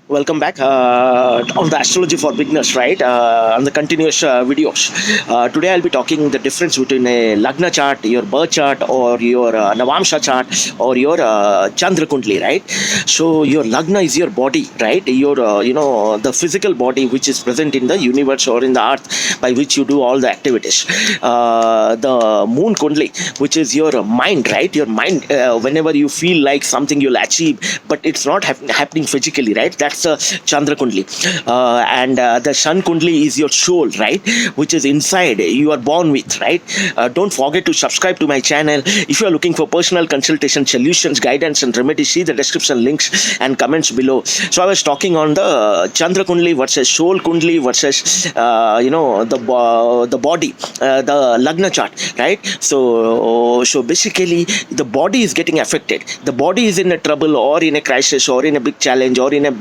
Welcome back on the Astrology for Beginners, right? On the continuous videos. Today I'll be talking the difference between a Lagna chart, your birth chart, or your Navamsha chart, or your Chandra Kundli, right? So your Lagna is your body, right? Your, the physical body which is present in the universe or in the earth by which you do all the activities. The Moon Kundli, which is your mind, right? Your mind, whenever you feel like something you'll achieve, but it's not happening physically, right? That's Chandra Kundli. And the Sun Kundli is your soul, right? Which is inside, you are born with, right? Don't forget to subscribe to my channel. If you are looking for personal consultation, solutions, guidance, and remedies, see the description links and comments below. So I was talking on the Chandra Kundli versus Soul Kundli versus, the body, the Lagna chart, right? So basically, the body is getting affected. The body is in a trouble or in a crisis or in a big challenge or in a big